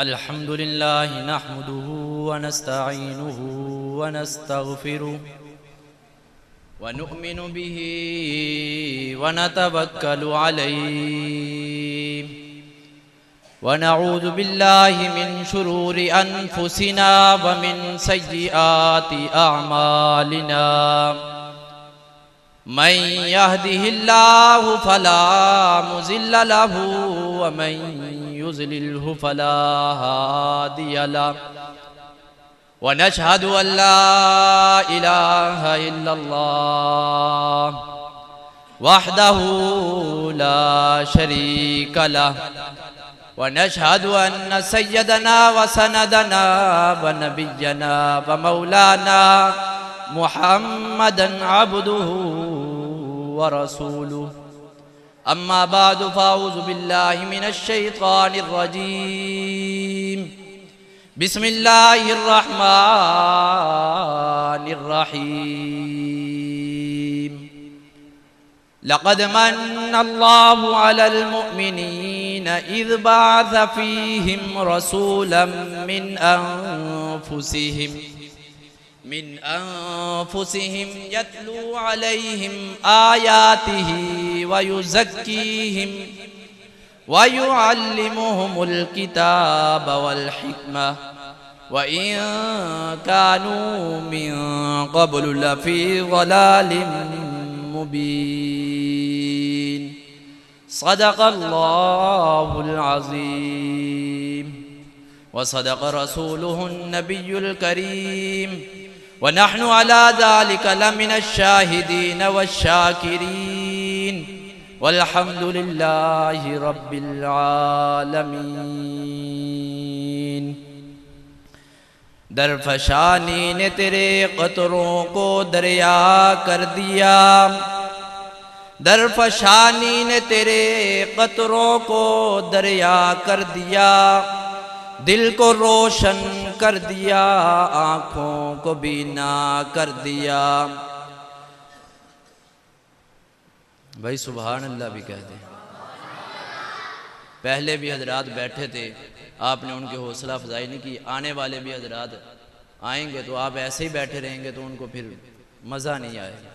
अल्हम्दुलिल्लाह नहमदुहु व नस्तईनुहु व नस्तगफिरुहु व नु'मिनु बिही व नतवक्कलु अलैहि व नऊज़ु बिल्लाहि मिन शुरूरि अनफुसिना व मिन सय्यिआति अअमालिना मन यहदिहिल्लाहु फला मुज़िल्ल लहु व मन युज़लिल्हु फला हादिय लहु व नशहदु अन ला इलाहा इल्लल्लाह वहदहु ला शरीक लहु व नशहदु अन्न सय्यदना व सनदना व नबिय्यना व मौलाना मुहम्मदन अब्दुहु व रसूलुहु अम्मा बादु फ़अऊज़ु बिल्लाहि मिनश शैतानिर रजीम बिस्मिल्लाहिर रहमानिर रहीम लक़द मन्नल्लाहु अलल मुअमिनीन इज़ बअस फ़ीहिम रसूलन मिन अनफुसिहिम यत्लू अलैहिम आयातिहि व युज़क्कीहिम व युअल्लिमुहुमुल किताब वल हिकमह व इन कानू मिन क़ब्लु लफ़ी ज़लालिम मुबीन सदक़ल्लाहुल अज़ीम व सदक़ रसूलुहुन नबियुल करीम व नहनु अला ज़ालिका लमिनश शाहिदीन वश्शाकिरीन वल्हम्दुलिल्लाहि रब्बिल आलमीन। दरफशानी ने तेरे कतरों को दरिया कर दिया, दरफशानी ने तेरे कतरों को दरिया कर दिया, दिल को रोशन कर दिया, आँखों को बीना कर दिया। भाई सुभान अल्लाह भी कह दे। पहले भी हजरात बैठे थे, आपने उनकी हौसला अफजाई नहीं की। आने वाले भी हजरात आएंगे तो आप ऐसे ही बैठे रहेंगे तो उनको फिर मज़ा नहीं आएगा।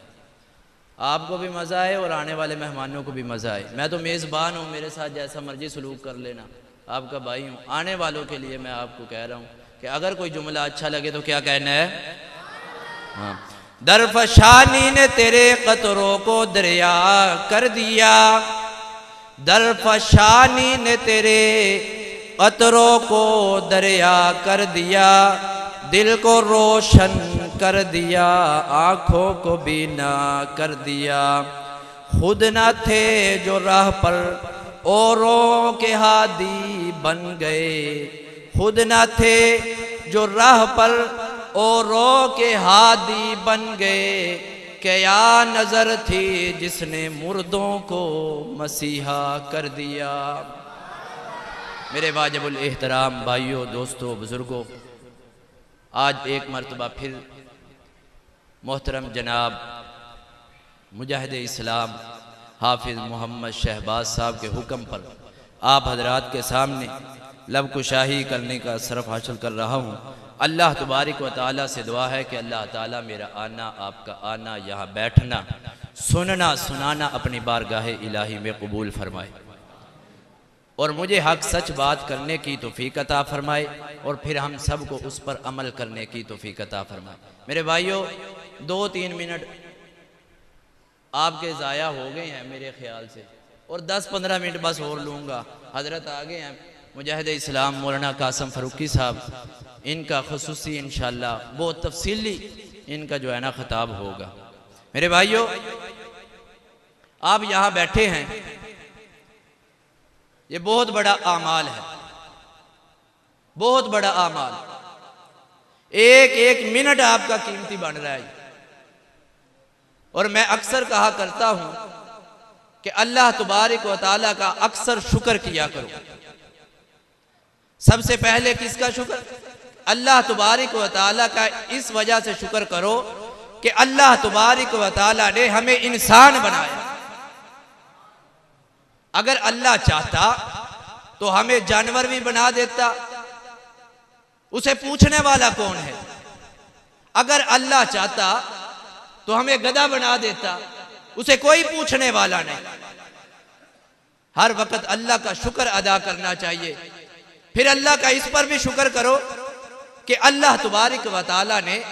आपको भी मज़ा आए और आने वाले मेहमानों को भी मज़ा आए। मैं तो मेज़बान हूँ, मेरे साथ जैसा मर्जी सलूक कर लेना, आपका भाई हूँ। आने वालों के लिए मैं आपको कह रहा हूँ कि अगर कोई जुमला अच्छा लगे तो क्या कहना है? हाँ। दरफशानी ने तेरे कतरों को दरिया कर दिया, दरफशानी ने तेरे कतरों को दरिया कर दिया, दिल को रोशन कर दिया, आँखों को बीना कर दिया। खुद न थे जो राह पर औरों के हादी बन गए, खुद न थे जो राह पर औरों के हादी बन गए। क्या नज़र थी जिसने मुर्दों को मसीहा कर दिया। मेरे वाजिबुल एहतराम भाइयों, दोस्तों, बुज़ुर्गों, आज एक मरतबा फिर मोहतरम जनाब मुजाहिद इस्लाम हाफिज़ मोहम्मद शहबाज साहब के हुक्म पर आप हजरात के सामने लब कुशाही करने का शरफ हासिल कर रहा हूँ। अल्लाह तबारिक व तआला से दुआ है कि अल्लाह ताला मेरा आना, आपका आना, यहाँ बैठना, सुनना, सुनाना अपनी बारगाह इलाही में कबूल फरमाए और मुझे हक सच बात करने की तौफीक अता फरमाए और फिर हम सब को उस पर अमल करने की तौफीक अता फरमाए। मेरे भाइयों, 2-3 मिनट आपके ज़ाया हो गए हैं मेरे ख्याल से, और 10-15 मिनट बस और लूँगा। हज़रत आ गए हैं मुजाहिद इस्लाम मौलाना कासिम फ़ारूकी साहब, इनका खुसूसी इंशाअल्लाह बहुत तफसीली इनका जो है ना खिताब होगा। मेरे भाइयों, आप यहाँ बैठे हैं, ये बहुत बड़ा आमाल है, बहुत बड़ा आमाल। एक एक मिनट आपका कीमती बन रहा है। और मैं अक्सर कहा करता हूं कि अल्लाह तबारिक व तआला का अक्सर शुक्र किया करो। सबसे पहले किसका शुक्र? अल्लाह तबारिक व तआला का इस वजह से शुक्र करो कि अल्लाह तबारिक व तआला ने हमें इंसान बनाया। अगर अल्लाह चाहता तो हमें जानवर भी बना देता, उसे पूछने वाला कौन है? अगर अल्लाह चाहता तो हमें गधा बना देता, उसे कोई पूछने वाला नहीं। हर वक्त अल्लाह का शुक्र अदा करना चाहिए। फिर अल्लाह का इस पर भी शुक्र करो कि अल्लाह तबारक व तआला ने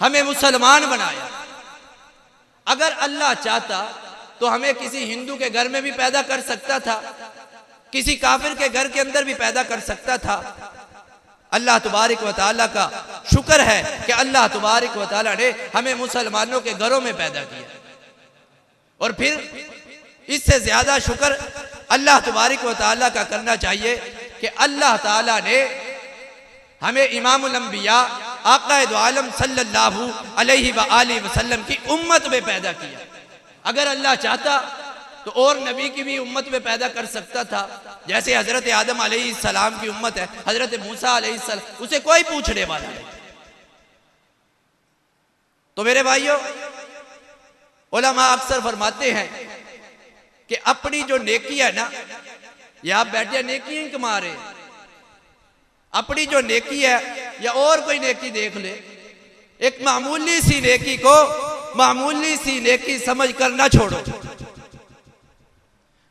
हमें मुसलमान बनाया। अगर अल्लाह चाहता तो हमें किसी हिंदू के घर में भी पैदा कर सकता था, किसी काफिर के घर के अंदर भी पैदा कर सकता था। अल्लाह तबारक व तआला का शुक्र है कि अल्लाह तबारक व तआला ने हमें मुसलमानों के घरों में पैदा किया। और फिर इससे ज्यादा शुक्र अल्लाह तबारक व तआला का करना चाहिए कि अल्लाह ताला ने हमें इमामुल अंबिया आक़ाए दो आलम सल्लल्लाहु अलैहि व आलिहि वसल्लम की उम्मत में पैदा किया। अगर अल्लाह चाहता तो और नबी की भी उम्मत में पैदा कर सकता था। जैसे हजरत आदम अलैहिस्सलाम की उम्मत है, हजरत मूसा अलैहिस्सलाम, उसे कोई पूछने वाला नहीं। तो मेरे भाइयों, उलमा अक्सर फरमाते हैं कि अपनी जो नेकी है ना, ये आप बैठे नेकी ही कमा रहे, अपनी जो नेकी है या और कोई नेकी देख ले, एक मामूली सी नेकी को मामूली सी नेकी समझ कर ना छोड़ो।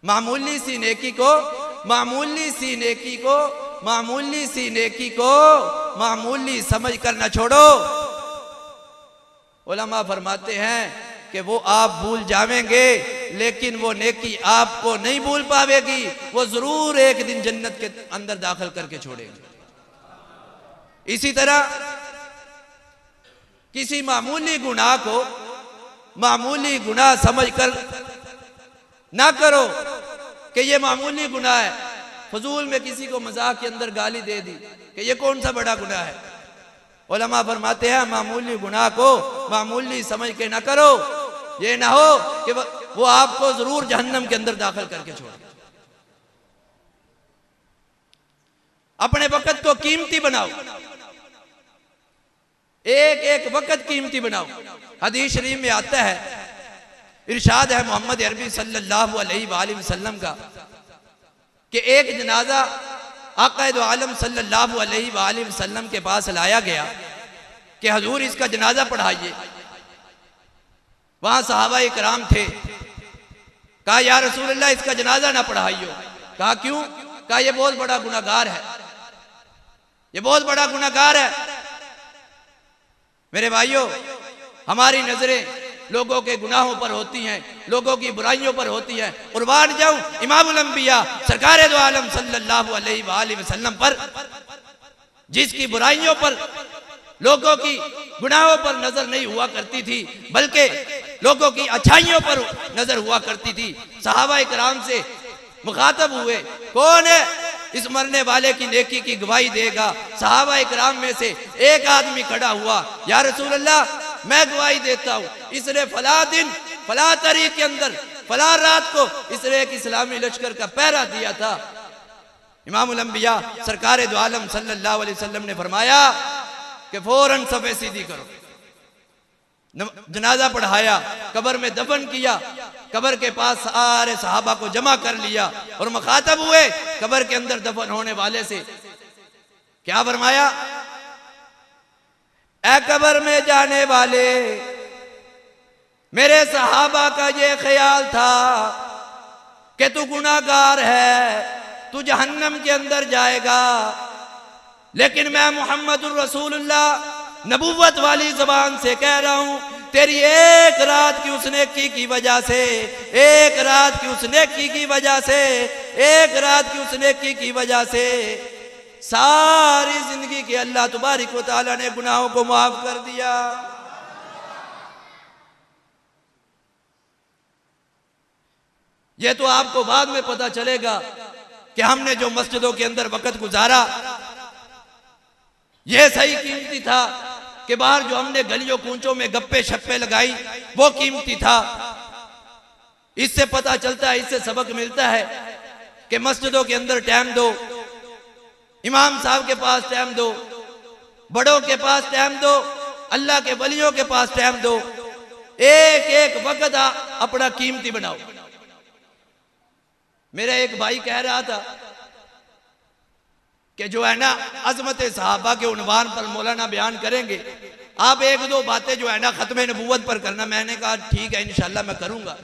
मामूली सी नेकी को मामूली सी नेकी को मामूली सी नेकी को मामूली समझ कर ना छोड़ो। उलमा फरमाते हैं कि वो आप भूल जावेंगे, लेकिन वो नेकी आपको नहीं भूल पावेगी। वो जरूर एक दिन जन्नत के अंदर दाखिल करके छोड़ेगी। इसी तरह किसी मामूली गुनाह को मामूली गुनाह समझकर ना करो कि ये मामूली गुनाह है। फजूल में किसी को मजाक के अंदर गाली दे दी कि ये कौन सा बड़ा गुनाह है। उलमा फरमाते हैं मामूली गुनाह को मामूली समझ के ना करो, ये ना हो कि वो आपको जरूर जहन्नम के अंदर दाखिल करके छोड़े। अपने वक्त को कीमती बनाओ, एक एक वक्त कीमती बनाओ। हदीस शरीफ में आता है, इरशाद है मोहम्मद अरबी सल्लल्लाहु अलैहि वसल्लम का कि एक जनाजा आक़ाए दो आलम सल्लल्लाहु अलैहि वसल्लम के पास लाया गया कि हजूर इसका जनाजा पढ़ाइए। वहां सहाबा इकराम थे। कहा या रसूल अल्लाह इसका जनाजा ना पढ़ाइयो। कहा क्यों? कहा ये बहुत बड़ा गुनाहगार है, ये बहुत बड़ा गुनाहगार है। मेरे भाइयों, हमारी नजरें लोगों के गुनाहों पर होती हैं, लोगों की बुराइयों पर होती हैं। कुर्बान जाऊं इमामुल अंबिया सरकार दो आलम सल्लल्लाहु अलैहि वसल्लम पर, जिसकी बुराइयों पर, लोगों की गुनाहों पर नजर नहीं हुआ करती थी, बल्कि लोगों की अच्छाइयों पर नजर हुआ करती थी। सहाबा इकराम से मुखातब हुए, कौन है इस मरने वाले की नेकी की गवाही देगा? सहाबा इकराम में से एक आदमी खड़ा हुआ, या रसूल अल्लाह मैं गवाही देता हूं, इसने फला दिन फला तारीख के अंदर फला रात को इसने एक इस्लामी लश्कर का पहरा दिया था। इमामुल अंबिया सरकार दो आलम सल्लल्लाहु अलैहि वसल्लम ने फरमाया कि फौरन सफे सीधी करो। जनाजा पढ़ाया, कब्र में दफन किया, कब्र के पास सारे सहाबा को जमा कर लिया और मुखातब हुए कब्र के अंदर दफन होने वाले से। क्या फरमाया? ऐ कब्र में जाने वाले, मेरे सहाबा का ये ख्याल था कि तू गुनाहगार है, तू जहन्नम के अंदर जाएगा, लेकिन मैं मुहम्मदुर रसूलुल्लाह नबूवत वाली जबान से कह रहा हूं, तेरी एक रात की उस नेकी की वजह से, एक रात की उस नेकी की वजह से, एक रात की उस नेकी की वजह से सारी जिंदगी के अल्लाह तबारक व तआला ने गुनाहों को माफ कर दिया। यह तो आपको बाद में पता चलेगा कि हमने जो मस्जिदों के अंदर वक्त गुजारा यह सही कीमती था, कि बाहर जो हमने गलियों कूंचों में गप्पे शप्पे लगाई वो कीमती था। इससे पता चलता है, इससे सबक मिलता है कि मस्जिदों के अंदर टाइम दो, इमाम साहब के पास टाइम दो, बड़ों के पास टाइम दो, अल्लाह के वलियों के पास टाइम दो। एक एक वक्त अपना कीमती बनाओ। मेरा एक भाई कह रहा था कि जो है ना अजमत सहाबा के उन्वान पर मौलाना बयान करेंगे, आप एक दो बातें जो है ना खत्म नबूवत पर करना। मैंने कहा ठीक है इंशाल्लाह मैं करूंगा।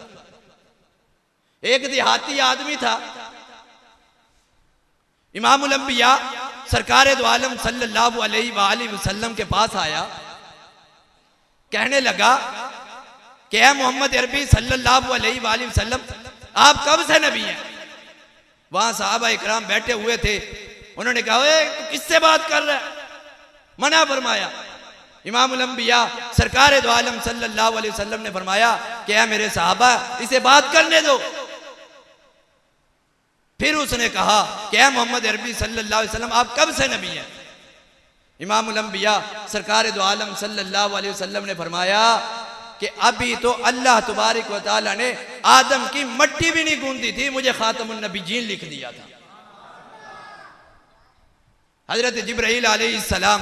एक देहाती आदमी था, इमामुल अंबिया सरकार दो आलम सल्लल्लाहु अलैहि वसल्लम के पास आया, कहने लगा कि ऐ मोहम्मद अरबी सल्लल्लाहु अलैहि वसल्लम, आप कब से नबी हैं? वहां साहबा इकराम बैठे हुए थे। उन्होंने कहा तू किससे बात कर रहा है? मना फरमाया। इमामुल अंबिया सरकार दो आलम सल्लल्लाहु अलैहि वसल्लम ने फरमाया कि ऐ मेरे साहबा, इसे बात करने दो। फिर उसने कहा कि ऐ मोहम्मद अरबी सल्लल्लाहु अलैहि वसल्लम, आप कब से नबी हैं? इमामुल अंबिया सरकार दो आलम सल्लल्लाहु अलैहि वसल्लम ने फरमाया कि अभी तो अल्लाह तबारक व तआला ने आदम की मट्टी भी नहीं गूंदी थी, मुझे खातमुन नबीयीन लिख दिया था। हजरत जिब्राइल अलैहिस्सलाम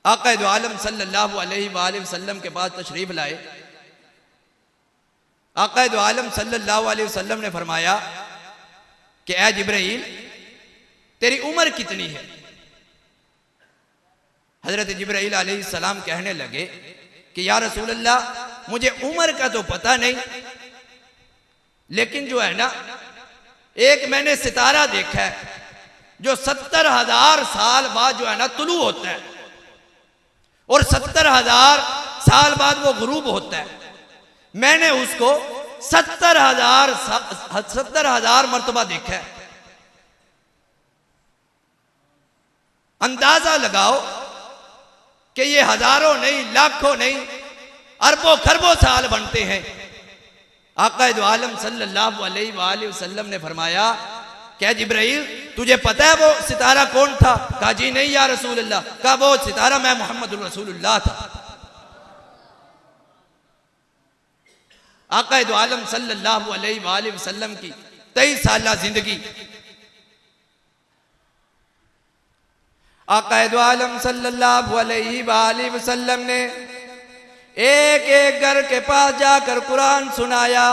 आका दो आलम सल्लल्लाहु अलैहि वसल्लम के पास तशरीफ लाए। आका दो आलम सल्लल्लाहु अलैहि वसल्लम ने फरमाया कि ऐ जिब्राइल, तेरी उम्र कितनी है? हजरत जिब्राइल अलैहिस्सलाम कहने लगे कि या रसूल अल्लाह, मुझे उम्र का तो पता नहीं, लेकिन जो है ना एक मैंने सितारा देखा है जो 70,000 साल बाद जो है ना तुलू होता है और 70,000 साल बाद वो गुरूब होता है। मैंने उसको 70,000 मर्तबा देखा है। अंदाजा लगाओ कि ये हजारों नहीं, लाखों नहीं, अरबों खरबों साल बनते हैं। आका दो आलम सल्लल्लाहु अलैहि वसल्लम ने फरमाया क्या जिब्राइल तुझे पता है वो सितारा कौन था? कहा जी नहीं या रसूल अल्लाह। कहा वो सितारा मैं मोहम्मद रसूलुल्लाह था। आका दो आलम सल्लल्लाहु अलैहि वसल्लम की 23 साल जिंदगी, आका दो आलम सल्लल्लाहु अलैहि वसल्लम ने एक एक घर के पास जाकर कुरान सुनाया,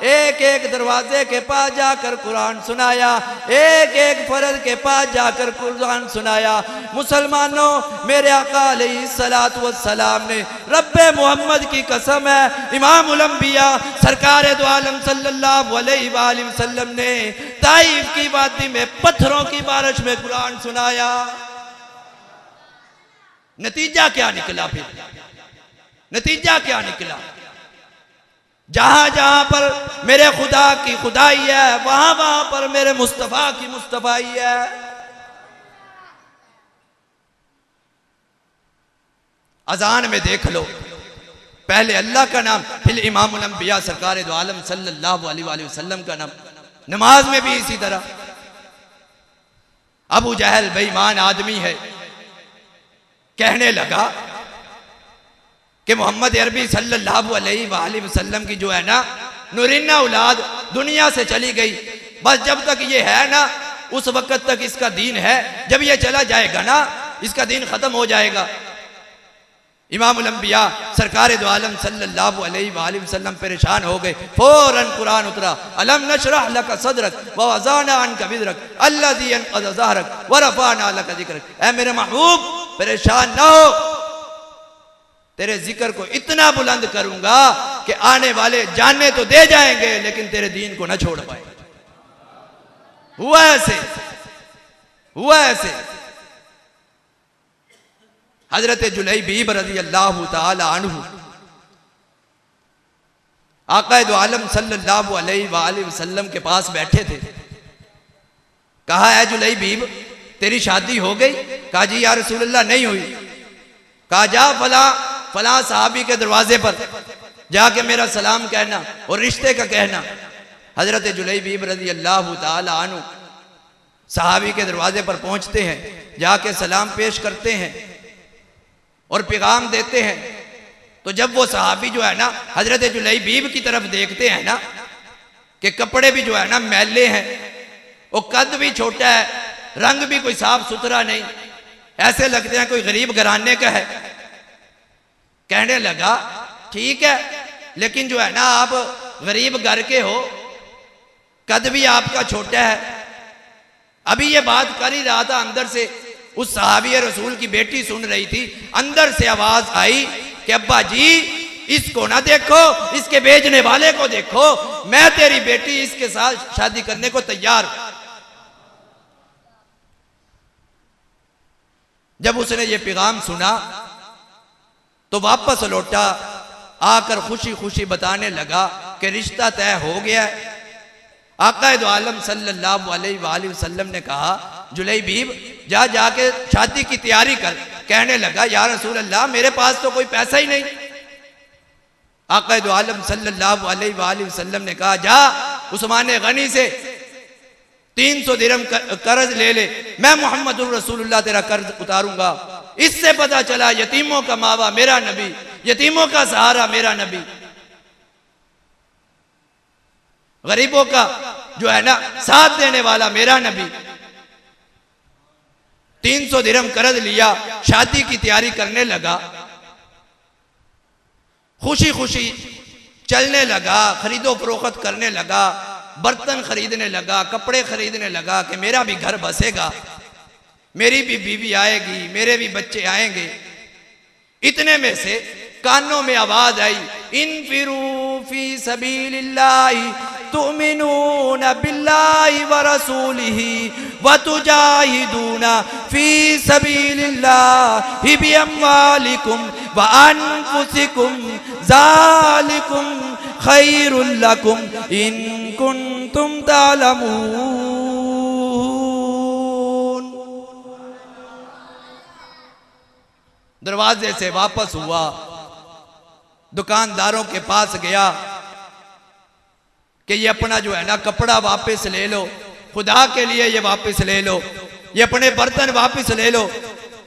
एक एक दरवाजे के पास जाकर कुरान सुनाया, एक एक फर्ज के पास जाकर कुरान सुनाया। मुसलमानों, मेरे आका अलैहिस्सलातु वस्सलाम ने रब्बे मोहम्मद की कसम है, इमामुल अंबिया सरकार दो आलम सल्लल्लाहु अलैहि वसल्लम ने ताइफ की वादी में पत्थरों की बारिश में कुरान सुनाया। नतीजा क्या निकला? फिर नतीजा क्या निकला? जहां जहां पर मेरे खुदा की खुदाई है, वहां वहां पर मेरे मुस्तफा की मुस्तफाई है। अजान में देख लो, पहले अल्लाह का नाम, फिर इमामुल अंबिया सरकार दो आलम सल्लल्लाहु अलैहि वसल्लम का नाम। नमाज में भी इसी तरह। अबू जहल बेईमान आदमी है, कहने लगा कि मोहम्मद अरबी सल्लल्लाहु अलैहि वसल्लम की जो है ना नूरीना औलाद दुनिया से चली गई, बस जब तक ये है ना उस वक्त तक इसका दीन है, जब ये चला जाएगा ना इसका दीन खत्म हो जाएगा। इमामुल अंबिया सरकार दो आलम सल्लल्लाहु अलैहि वसल्लम परेशान हो गए। फौरन कुरान उतरा, अलम नशरह लका सदरक व वज़अना अन्का विज़रक अल्लज़ी अनक़ज़ ज़हरक व रफ़अना लका ज़िक्रक। ऐ मेरे महबूब, परेशान ना हो, तेरे जिक्र को इतना बुलंद करूंगा कि आने वाले जानने तो दे जाएंगे लेकिन तेरे दीन को ना छोड़ पाए। हुआ ऐसे, हुआ ऐसे। हजरत जुलैबीब रज़ी अल्लाह ताला अन्हु आका दो आलम सल्लल्लाहु अलैहि वसल्लम के पास बैठे थे। कहा है जुलैबीब तेरी शादी हो गई? कहा जी या रसूलल्लाह नहीं हुई। कहा जा फला साहबी के दरवाजे पर जाके मेरा सलाम कहना और रिश्ते का कहना। हजरत जुलैबीब रज़ी अल्लाह ताला अन्हु साहबी के दरवाजे पर पहुंचते हैं, जाके सलाम पेश करते हैं और पैगाम देते हैं। तो जब वो सहाबी जो है ना हजरत जुलैबीब की तरफ देखते हैं ना कि कपड़े भी जो है ना मैले हैं, वो कद भी छोटा है, रंग भी कोई साफ सुथरा नहीं, ऐसे लगते हैं कोई गरीब घराने का है। कहने लगा ठीक है, लेकिन जो है ना आप गरीब घर के हो, कद भी आपका छोटा है, अभी ये बात कर ही रहा था, अंदर से उस सहाबी रसूल की बेटी सुन रही थी, अंदर से आवाज आई कि अब्बा जी इसको ना देखो, इसके भेजने वाले को देखो, मैं तेरी बेटी इसके साथ शादी करने को तैयार हूं। जब उसने ये पैगाम सुना तो वापस लौटा, आकर खुशी खुशी बताने लगा कि रिश्ता तय हो गया है। आका दो आलम सल्लल्लाहु अलैहि वसल्लम ने कहा, जुलैबीब जा जाके शादी की तैयारी कर। कहने लगा, या रसूल अल्लाह मेरे पास तो कोई पैसा ही नहीं। आका दो आलम सल्लल्लाहु अलैहि वसल्लम ने कहा, जा उस्मान गनी से 300 दिरहम कर्ज ले ले, मैं मोहम्मद रसूलुल्लाह तेरा कर्ज उतारूंगा। इससे पता चला यतीमों का मावा मेरा नबी, यतीमों का सहारा मेरा नबी, गरीबों का जो है ना साथ देने वाला मेरा नबी। 300 दिरहम कर्ज लिया, शादी की तैयारी करने लगा, खुशी खुशी चलने लगा, खरीदो फरोख्त करने लगा, बर्तन खरीदने लगा, कपड़े खरीदने लगा कि मेरा भी घर बसेगा, मेरी भी बीवी आएगी, मेरे भी बच्चे आएंगे। इतने में से कानों में आवाज आई, इनफिरू फी सबीलिल्लाहि तुमिनून बिल्लाहि व रसूलिही व तुजाहिदूना फी सबीलिल्लाहि बि अम्वालिकुम व अनफुसिकुम ज़ालिकुम खैरुल लकुम इन कुंतुम तालमून। दरवाजे से वापस हुआ, दुकानदारों के पास गया कि ये अपना जो है ना कपड़ा वापस ले लो, खुदा के लिए ये वापस ले लो, ये अपने बर्तन वापस ले लो,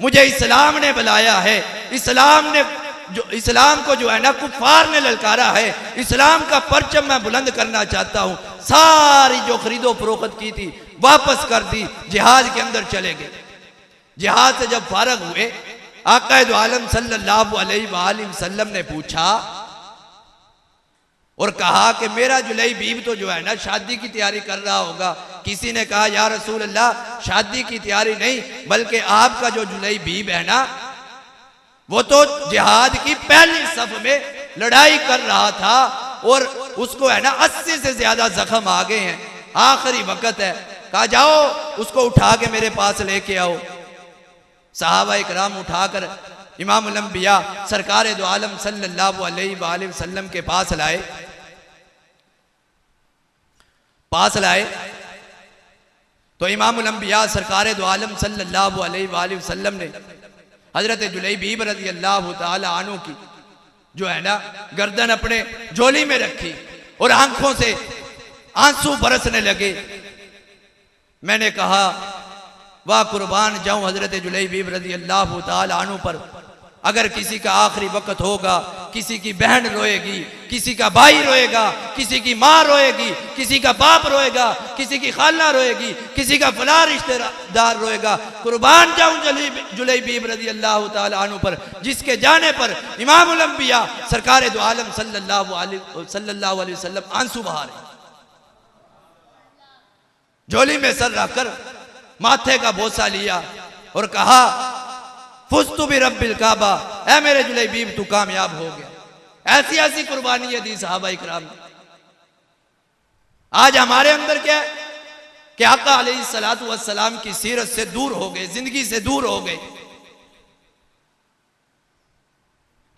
मुझे इस्लाम ने बुलाया है, इस्लाम को जो है ना कुफार ने ललकारा है, इस्लाम का परचम मैं बुलंद करना चाहता हूं। सारी जो खरीदो फरोख्त की थी वापस कर दी, जिहाद के अंदर चले गए। जिहाद से जब फारग हुए, आका दो आलम सल्लल्लाहु अलैहि वसल्लम ने पूछा और कहा कि मेरा जुलैबीब तो जो है ना शादी की तैयारी कर रहा होगा। किसी ने कहा, या रसूल अल्लाह शादी की तैयारी नहीं, बल्कि आपका जो जुलैबीब है ना वो तो जिहाद की पहली सफ में लड़ाई कर रहा था और उसको है ना 80 से ज्यादा जख्म आ गए हैं, आखिरी वक्त है। कहा जाओ उसको उठा के मेरे पास लेके आओ। सहाबा इकराम उठाकर इमामुल अंबिया सरकार दो आलम सल्लल्लाहु अलैहि वसल्लम के पास लाए तो इमामुल अंबिया सरकार दो आलम सल्लल्लाहु अलैहि वसल्लम ने हजरत जुलैबीब रज़ी अल्लाह ताला अन्हु की जो है ना गर्दन अपने झोली में रखी और आंखों से आंसू बरसने लगे। मैंने कहा, वाह कुर्बान जाऊं हजरत जुलैबीब रज़ी अल्लाह ताला अन्हु पर, अगर किसी का आखिरी वक्त होगा, किसी की बहन रोएगी, किसी का भाई रोएगा, किसी की माँ रोएगी, किसी का बाप रोएगा, किसी की खाला रोएगी, किसी का फला रिश्तेदार रोएगा, कुर्बान जाऊं जुलैबीब रज़ी अल्लाह ताला अन्हु पर, जिसके जाने पर इमामुल अंबिया सरकार दो आलम सल्लल्लाहु अलैहि वसल्लम आंसू बहा रहे। झोली में सर रखकर माथे का बोसा लिया और कहा, फुस्तु भी रब्बिल काबा, ऐ मेरे जुलैबीब तू कामयाब हो गया। ऐसी ऐसी कुर्बानी दी सहाबा इकराम। आज हमारे अंदर क्या है कि आका अलैहिस्सलातु वस्सलाम की सीरत से दूर हो गए, जिंदगी से दूर हो गए,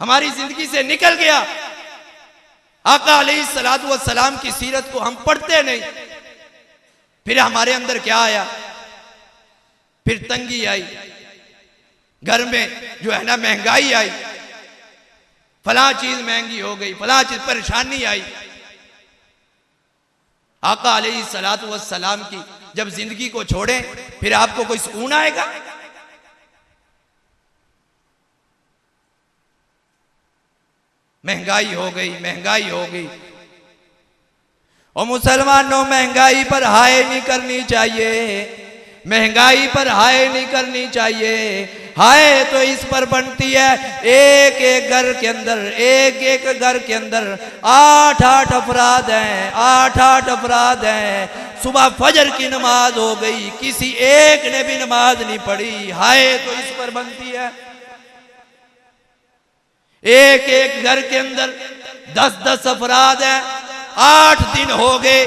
हमारी जिंदगी से निकल गया। आका अलैहिस्सलातु वस्सलाम की सीरत को हम पढ़ते नहीं। फिर हमारे अंदर क्या आया, फिर तंगी आई, घर में जो है ना महंगाई आई, फला चीज महंगी हो गई, फला चीज परेशानी आई। आका अलैहिस्सलातु वस्सलाम की जब जिंदगी को छोड़ें फिर आपको कोई सुकून आएगा? महंगाई हो गई, महंगाई हो गई। और मुसलमानों, महंगाई पर हाय नहीं करनी चाहिए, महंगाई पर हाय नहीं करनी चाहिए। हाय तो इस पर बनती है एक एक घर के अंदर, एक एक घर के अंदर 8-8 अफराद हैं, 8-8 अफराद हैं। सुबह फजर की नमाज हो गई, किसी एक ने भी नमाज नहीं पढ़ी, हाय तो इस पर बनती है। एक एक घर के अंदर 10-10 अफराद हैं, 8 दिन हो गए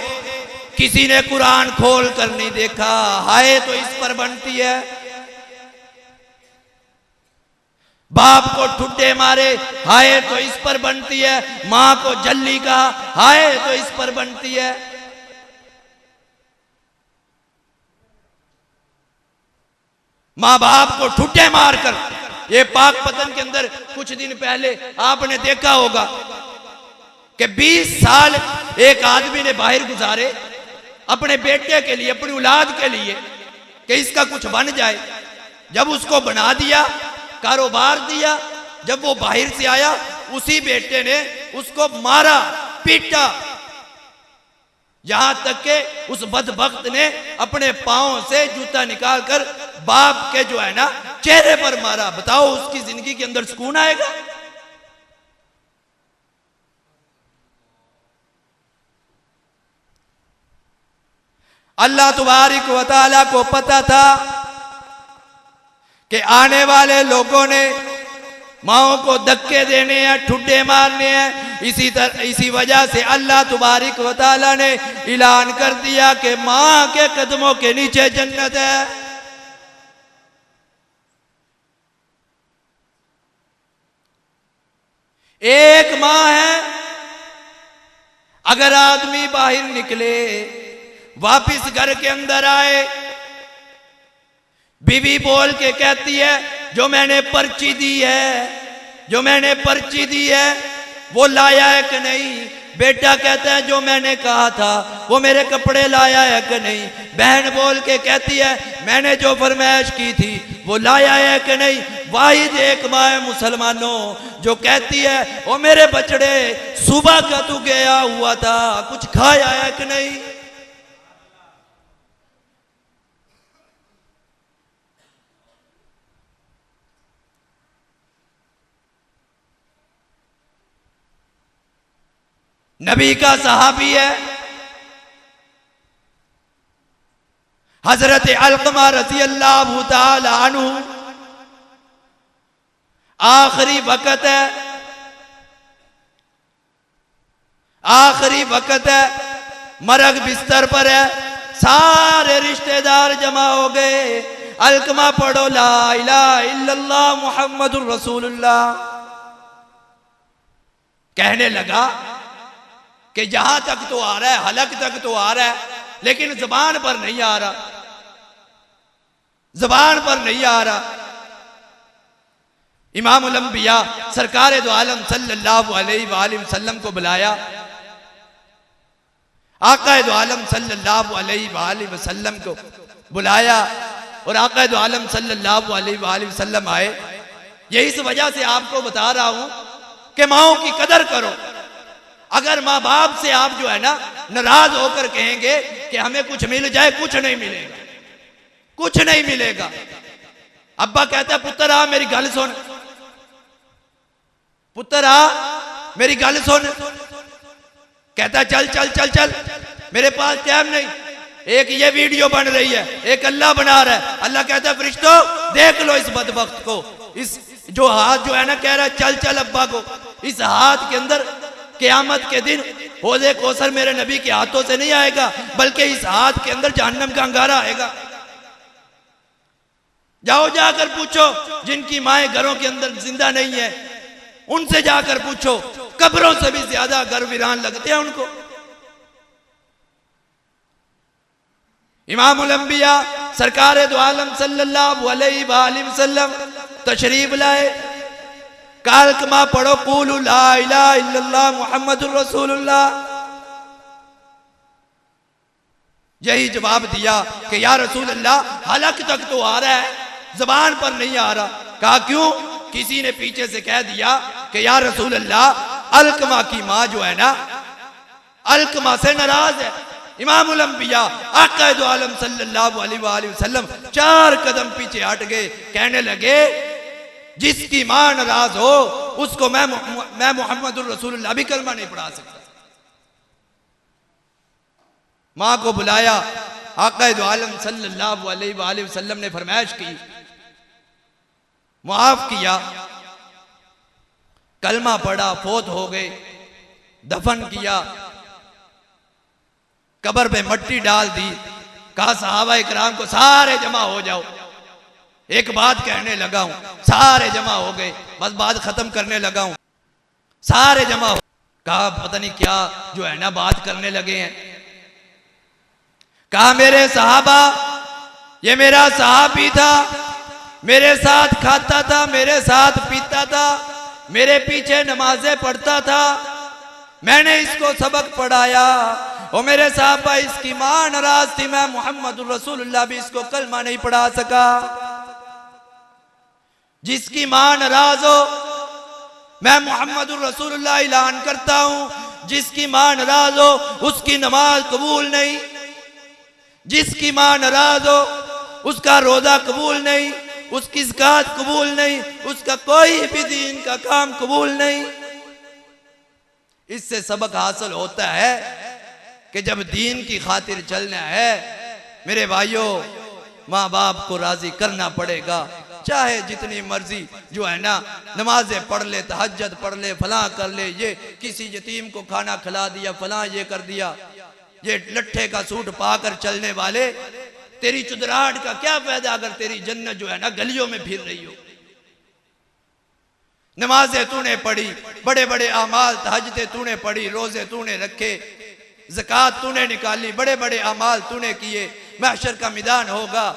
किसी ने कुरान खोल कर नहीं देखा, हाय तो इस पर बनती है। बाप को ठुड्डे मारे, हाय तो इस पर बनती है। मां को जल्ली कहा, हाय तो इस पर बनती है। मां बाप को ठुड्डे मारकर, ये पाकपतन के अंदर कुछ दिन पहले आपने देखा होगा कि 20 साल एक आदमी ने बाहर गुजारे अपने बेटे के लिए, अपनी औलाद के लिए कि इसका कुछ बन जाए। जब उसको बना दिया, कारोबार दिया, जब वो बाहर से आया उसी बेटे ने उसको मारा, पीटा, यहां तक के उस बदबख्त ने अपने पांव से जूता निकालकर बाप के जो है ना चेहरे पर मारा। बताओ उसकी जिंदगी के अंदर सुकून आएगा? अल्लाह तबारक व तआला को पता था कि आने वाले लोगों ने माओ को धक्के देने हैं, ठुड्डे मारने हैं। इसी वजह से अल्लाह तबारक व तआला ने ऐलान कर दिया कि मां के कदमों के नीचे जन्नत है। एक मां है, अगर आदमी बाहर निकले, वापिस घर के अंदर आए, बीवी बोल के कहती है जो मैंने पर्ची दी है, जो मैंने पर्ची दी है वो लाया है कि नहीं। बेटा कहता है जो मैंने कहा था वो मेरे कपड़े लाया है कि नहीं। बहन बोल के कहती है मैंने जो फरमाइश की थी वो लाया है कि नहीं। वाहिद एक माँ है मुसलमानों जो कहती है वो मेरे बछड़े सुबह का तू गया हुआ था, कुछ खाया है कि नहीं। नबी का सहाबी है हजरत अलकमा रज़ी अल्लाह तआला अन्हु। आखिरी वक्त है, आखिरी वक्त है, मरग बिस्तर पर है, सारे रिश्तेदार जमा हो गए। अलकमा पढ़ो ला इलाहा इल्लल्लाह मुहम्मदुर रसूलुल्लाह। कहने लगा कि जहां तक तो आ रहा है, हलक तक तो आ रहा है, लेकिन जबान पर नहीं आ रहा, जबान पर नहीं आ रहा। इमामुल अंबिया सरकार दो आलम सल्लल्लाहु अलैहि वसल्लम को बुलाया। आका दो आलम सल्लल्लाहु अलैहि वसल्लम को बुलाया और आका दो आलम सल्लल्लाहु अलैहि वसल्लम आए। यही इस वजह से आपको बता रहा हूं कि माओ की कदर करो। अगर माँ बाप से आप जो है ना नाराज होकर कहेंगे कि हमें कुछ मिल जाए, कुछ नहीं मिलेगा, कुछ नहीं मिलेगा। अब्बा कहता है पुत्र आ मेरी गल सुन, पुत्र आ मेरी गल सुन। कहता चल चल चल चल, मेरे पास टाइम नहीं। एक ये वीडियो बन रही है, एक अल्लाह बना रहा है। अल्लाह कहता है फरिश्तों देख लो इस बदबख्त को, इस जो हाथ जो है ना कह रहा है चल चल अब्बा को, इस हाथ के अंदर क़यामत के दिन हौज़े कौसर मेरे नबी के हाथों से नहीं आएगा, बल्कि इस हाथ के अंदर जहन्नम का अंगारा आएगा। जाओ जाकर पूछो जिनकी माएं घरों के अंदर जिंदा नहीं है, उनसे जाकर पूछो, कब्रों से भी ज्यादा घर वीरान लगते हैं उनको। इमामुल अंबिया सरकार दो आलम सल्लल्लाहु अलैहि वसल्लम तशरीफ लाए। कालकमा पढ़ो कूलू ला इलाहा इल्लल्लाह मुहम्मदुर रसूलुल्लाह। यही जवाब दिया कि या रसूल अल्लाह हलक तक तो आ रहा है, जबान पर नहीं आ रहा। कहा क्यों? किसी ने पीछे से कह दिया कि या रसूल अल्लाह अलकमा की मां जो है ना अलकमा से नाराज है। इमामुल अंबिया आका दो आलम सल्लल्लाहु अलैहि वसल्लम 4 कदम पीछे हट गए। कहने लगे जिसकी मां नाराज हो उसको मैं मोहम्मदुर रसूलुल्लाह भी कलमा नहीं पढ़ा सकता। माँ को बुलाया। आका दो आलम सल्लल्लाहु अलैहि वसल्लम ने फरमाइश की, मुआफ किया, कलमा पढ़ा, फोत हो गए, दफन किया, कब्र पे मट्टी डाल दी। कहा सहाबा इकराम को सारे जमा हो जाओ, एक बात कहने लगा हूं। सारे जमा हो गए, बस बात खत्म करने लगा हूं। सारे जमा हो, कहा पता नहीं क्या जो है ना बात करने लगे हैं। कहा मेरे सहाबा, ये मेरा सहाबी था, मेरे साथ खाता था, मेरे साथ पीता था, मेरे पीछे नमाजें पढ़ता था, मैंने इसको सबक पढ़ाया। और मेरे साहबा, इसकी मां नाराज थी, मैं मोहम्मद रसूलुल्लाह भी इसको कलमा नहीं पढ़ा सका। जिसकी मां नाराज हो, मैं मोहम्मद रसूलुल्लाह ऐलान करता हूं, जिसकी मां नाराज हो उसकी नमाज कबूल नहीं, जिसकी मां नाराज हो उसका रोजा कबूल नहीं, उसकी ज़कात कबूल नहीं, उसका कोई भी दीन का काम कबूल नहीं। इससे सबक हासिल होता है कि जब दीन की खातिर चलना है, मेरे भाइयों, माँ बाप को राजी करना पड़ेगा। चाहे जितनी मर्जी जो है ना नमाजें पढ़ ले, तहज्जुद पढ़ ले, फलां कर ले, ये किसी यतीम को खाना खिला दिया, फलां ये कर दिया, ये लट्ठे का सूट पाकर चलने वाले, तेरी चुदराहट का क्या फायदा अगर तेरी जन्नत जो है ना गलियों में फिर रही हो। नमाजें तूने पढ़ी, बड़े बड़े अमाल तहज्जुदें तूने पढ़ी, रोजे तूने रखे, ज़कात तूने निकाली, बड़े बड़े अमाल तूने किए, महशर का मैदान होगा,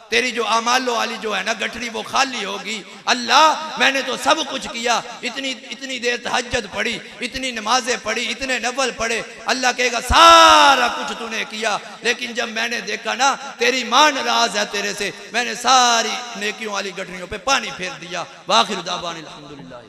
तेरी जो अमालों वाली जो है ना गठरी वो खाली होगी। अल्लाह मैंने तो सब कुछ किया, इतनी देर तहज्जुद पढ़ी, इतनी नमाजें पढ़ी, इतने नफल पढ़े, अल्लाह कहेगा सारा कुछ तूने किया, लेकिन जब मैंने देखा ना तेरी मां नाराज है तेरे से, मैंने सारी नेकियों वाली गठरियों पे पानी फेर दिया। वाखिर दावान अल्हम्दुलिल्लाह।